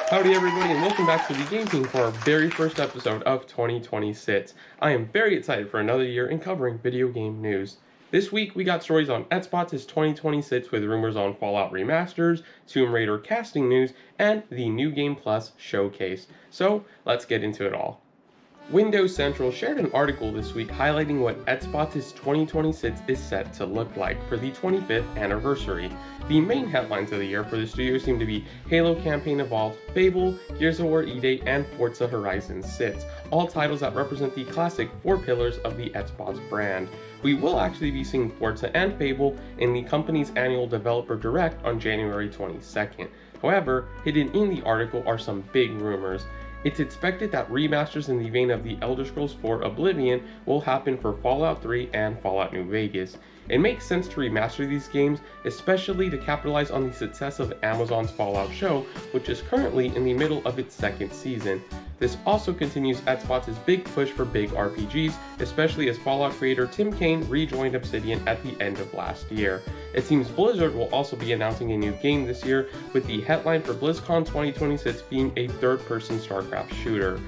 Howdy everybody and welcome back to the Game Team for our very first episode of 2026. I am very excited for another year in covering video game news. This week we got stories on Xbox's 2026 with rumors on Fallout Remasters, Tomb Raider casting news, and the New Game Plus showcase. So let's get into it all. Windows Central shared an article this week highlighting what Xbox's 2026 is set to look like for the 25th anniversary. The main headlines of the year for the studio seem to be Halo Campaign Evolved, Fable, Gears of War E-Day, and Forza Horizon 6, all titles that represent the classic four pillars of the Xbox brand. We will actually be seeing Forza and Fable in the company's annual Developer Direct on January 22nd. However, hidden in the article are some big rumors. It's expected that remasters in the vein of the Elder Scrolls 4 Oblivion will happen for Fallout 3 and Fallout New Vegas. It makes sense to remaster these games, especially to capitalize on the success of Amazon's Fallout show, which is currently in the middle of its second season. This also continues Xbox's big push for big RPGs, especially as Fallout creator Tim Cain rejoined Obsidian at the end of last year. It seems Blizzard will also be announcing a new game this year, with the headline for BlizzCon 2026 being a third-person StarCraft shooter.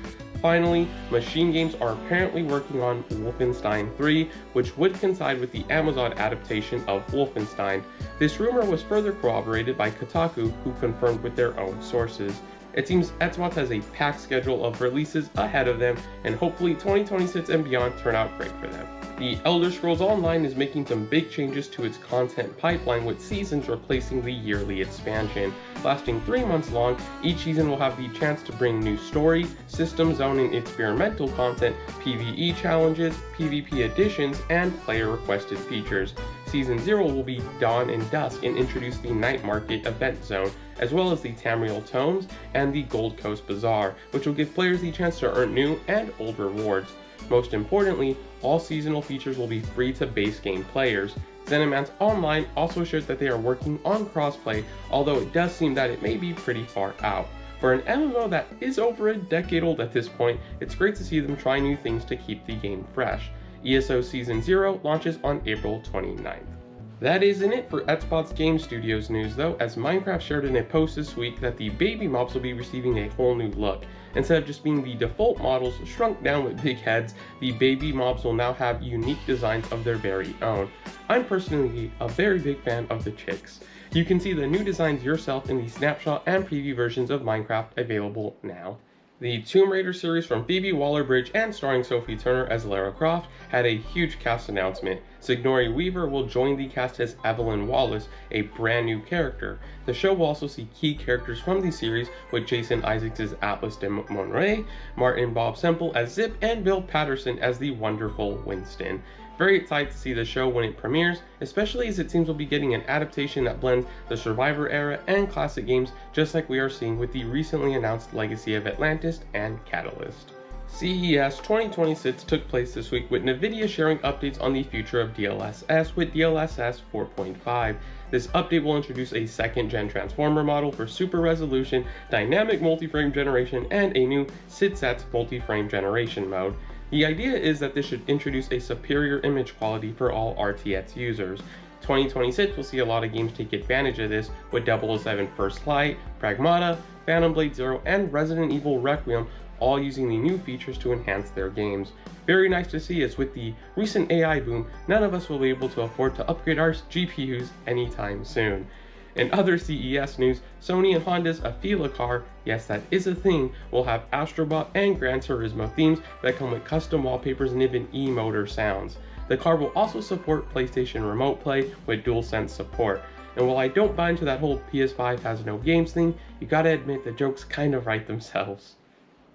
Finally, Machine Games are apparently working on Wolfenstein 3, which would coincide with the Amazon adaptation of Wolfenstein. This rumor was further corroborated by Kotaku, who confirmed with their own sources. It seems Xbox has a packed schedule of releases ahead of them, and hopefully 2026 and beyond turn out great for them. The Elder Scrolls Online is making some big changes to its content pipeline, with seasons replacing the yearly expansion. Lasting 3 months long, each season will have the chance to bring new story, system zone and experimental content, PvE challenges, PvP additions, and player-requested features. Season 0 will be Dawn and Dusk and introduce the Night Market event zone, as well as the Tamriel Tomes and the Gold Coast Bazaar, which will give players the chance to earn new and old rewards. Most importantly, all seasonal features will be free to base game players. ZeniMax Online also shared that they are working on crossplay, although it does seem that it may be pretty far out. For an MMO that is over a decade old at this point, it's great to see them try new things to keep the game fresh. ESO Season 0 launches on April 29th. That isn't it for Xbox Game Studios news though, as Minecraft shared in a post this week that the baby mobs will be receiving a whole new look. Instead of just being the default models shrunk down with big heads, the baby mobs will now have unique designs of their very own. I'm personally a very big fan of the chicks. You can see the new designs yourself in the snapshot and preview versions of Minecraft available now. The Tomb Raider series from Phoebe Waller-Bridge and starring Sophie Turner as Lara Croft had a huge cast announcement. Sigourney Weaver will join the cast as Evelyn Wallace, a brand new character. The show will also see key characters from the series, with Jason Isaacs as Atlas de Monterey, Martin Bob Semple as Zip, and Bill Patterson as the wonderful Winston. Very excited to see the show when it premieres, especially as it seems we'll be getting an adaptation that blends the Survivor era and classic games, just like we are seeing with the recently announced Legacy of Atlantis and Catalyst. CES 2026 took place this week, with Nvidia sharing updates on the future of DLSS with DLSS 4.5. This update will introduce a second-gen transformer model for super resolution, dynamic multi-frame generation, and a new SIDSATS multi-frame generation mode. The idea is that this should introduce a superior image quality for all RTX users. 2026 will see a lot of games take advantage of this, with 007 First Light, Pragmata, Phantom Blade Zero, and Resident Evil Requiem all using the new features to enhance their games. Very nice to see, as with the recent AI boom, none of us will be able to afford to upgrade our GPUs anytime soon. In other CES news, Sony and Honda's Afeela car, yes that is a thing, will have Astrobot and Gran Turismo themes that come with custom wallpapers and even e-motor sounds. The car will also support PlayStation Remote Play with DualSense support. And while I don't buy into that whole PS5 has no games thing, you gotta admit the jokes kind of write themselves.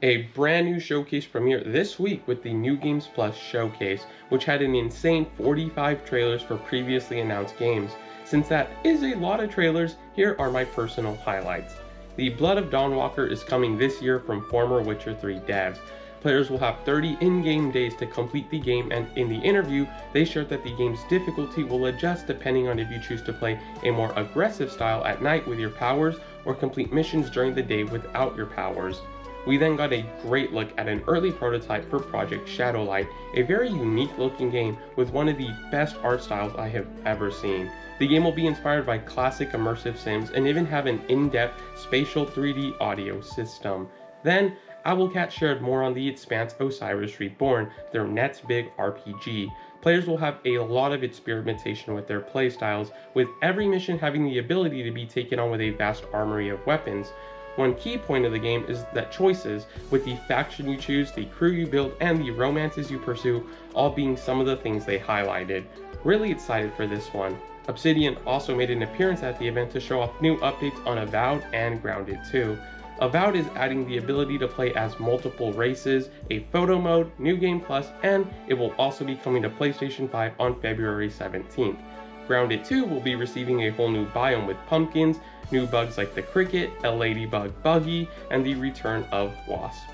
A brand new showcase premiere this week with the New Games Plus showcase, which had an insane 45 trailers for previously announced games. Since that is a lot of trailers, here are my personal highlights. The Blood of Dawnwalker is coming this year from former Witcher 3 devs. Players will have 30 in-game days to complete the game, and in the interview, they shared that the game's difficulty will adjust depending on if you choose to play a more aggressive style at night with your powers, or complete missions during the day without your powers. We then got a great look at an early prototype for Project Shadowlight, a very unique looking game with one of the best art styles I have ever seen. The game will be inspired by classic immersive sims and even have an in-depth spatial 3D audio system. Then, Owlcat shared more on The Expanse Osiris Reborn, their next big RPG. Players will have a lot of experimentation with their playstyles, with every mission having the ability to be taken on with a vast armory of weapons. One key point of the game is that choices, with the faction you choose, the crew you build, and the romances you pursue, all being some of the things they highlighted. Really excited for this one. Obsidian also made an appearance at the event to show off new updates on Avowed and Grounded 2. Avowed is adding the ability to play as multiple races, a photo mode, New Game Plus, and it will also be coming to PlayStation 5 on February 17th. Grounded 2 will be receiving a whole new biome with pumpkins, new bugs like the cricket, a ladybug buggy, and the return of Wasp.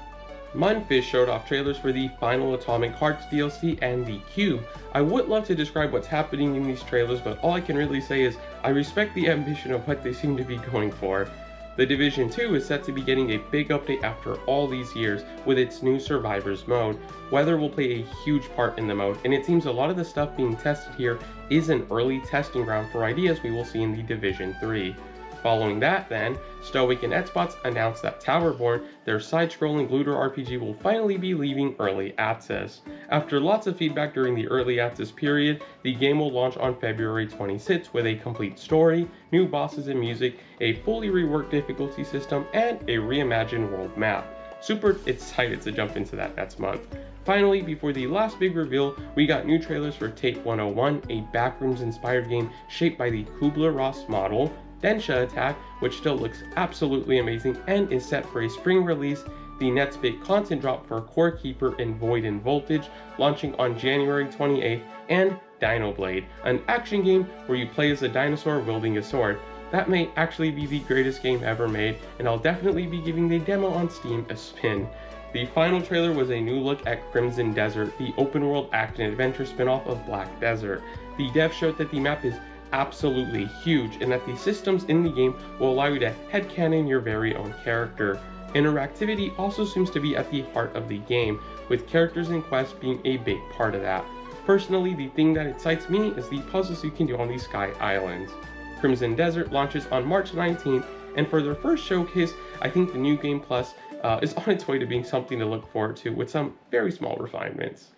Mundfish showed off trailers for the final Atomic Hearts DLC and the Cube. I would love to describe what's happening in these trailers, but all I can really say is I respect the ambition of what they seem to be going for. The Division 2 is set to be getting a big update after all these years with its new Survivors mode. Weather will play a huge part in the mode, and it seems a lot of the stuff being tested here is an early testing ground for ideas we will see in the Division 3. Following that then, Stoic and Xbox announced that Towerborn, their side-scrolling looter RPG, will finally be leaving early access. After lots of feedback during the early access period, the game will launch on February 26th with a complete story, new bosses and music, a fully reworked difficulty system, and a reimagined world map. Super excited to jump into that next month. Finally, before the last big reveal, we got new trailers for Take 101, a Backrooms-inspired game shaped by the Kubler-Ross model, Densha Attack, which still looks absolutely amazing and is set for a spring release, the next big content drop for Core Keeper and Void and Voltage, launching on January 28th, and Dino Blade, an action game where you play as a dinosaur wielding a sword. That may actually be the greatest game ever made, and I'll definitely be giving the demo on Steam a spin. The final trailer was a new look at Crimson Desert, the open-world action-adventure spin-off of Black Desert. The dev showed that the map is absolutely huge and that the systems in the game will allow you to headcanon your very own character. Interactivity also seems to be at the heart of the game, with characters and quests being a big part of that. Personally, the thing that excites me is the puzzles you can do on these Sky Islands. Crimson Desert launches on March 19th, and for their first showcase, I think the New Game Plus is on its way to being something to look forward to with some very small refinements.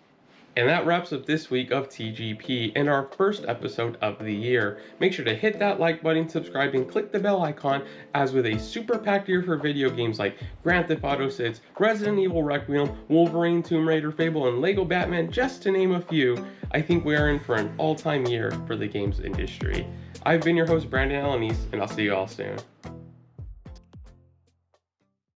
And that wraps up this week of TGP and our first episode of the year. Make sure to hit that like button, subscribe, and click the bell icon, as with a super packed year for video games like Grand Theft Auto 6, Resident Evil Requiem, Wolverine, Tomb Raider, Fable, and Lego Batman, just to name a few, I think we are in for an all-time year for the games industry. I've been your host, Brandon Alanis, and I'll see you all soon.